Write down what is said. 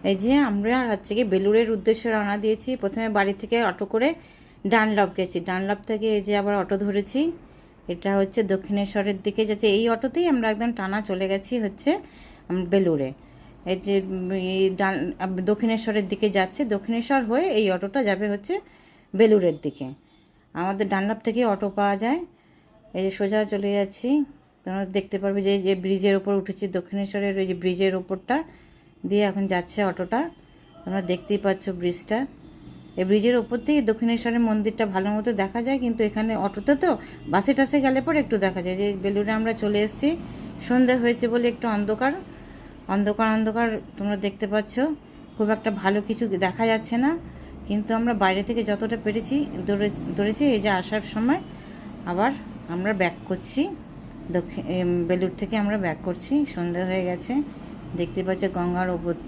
এই যে আমরা হচ্ছে কি বেলুড়ের উদ্দেশ্যে রওনা দিয়েছি। প্রথমে বাড়ি থেকে অটো করে ডানলপ গেছি, ডানলপ থেকে এই যে আবার অটো ধরেছি, এটা হচ্ছে দক্ষিণেশ্বরের দিকে যাচ্ছে। এই অটোতেই আমরা একদম টানা চলে গেছি হচ্ছে বেলুড়ে। এই যে দক্ষিণেশ্বরের দিকে যাচ্ছে, দক্ষিণেশ্বর হয়ে এই অটোটা যাবে হচ্ছে বেলুড়ের দিকে। আমাদের ডানলপ থেকে অটো পাওয়া যায়। এই যে সোজা চলে যাচ্ছি, তোমরা দেখতে পারবে যে যে ব্রিজের ওপর উঠেছি, দক্ষিণেশ্বরের ওই যে ব্রিজের ওপরটা দিয়ে এখন যাচ্ছে অটোটা। তোমরা দেখতেই পাচ্ছ ব্রিজটা। এই ব্রিজের ওপর থেকে দক্ষিণেশ্বরের মন্দিরটা ভালো মতো দেখা যায়, কিন্তু এখানে অটোতে তো বাসে টাসে গেলে পরে একটু দেখা যায়। যে বেলুড়ে আমরা চলে এসেছি, সন্ধে হয়েছে বলে একটু অন্ধকার অন্ধকার অন্ধকার তোমরা দেখতে পাচ্ছ, খুব একটা ভালো কিছু দেখা যাচ্ছে না, কিন্তু আমরা বাইরে থেকে যতটা পেরেছি ধরেছি। এই যে আসার সময় আবার আমরা ব্যাক করছি, বেলুড় থেকে আমরা ব্যাক করছি, সন্ধে হয়ে গেছে। দেখতে পাচ্ছ গঙ্গার ওপর দিয়ে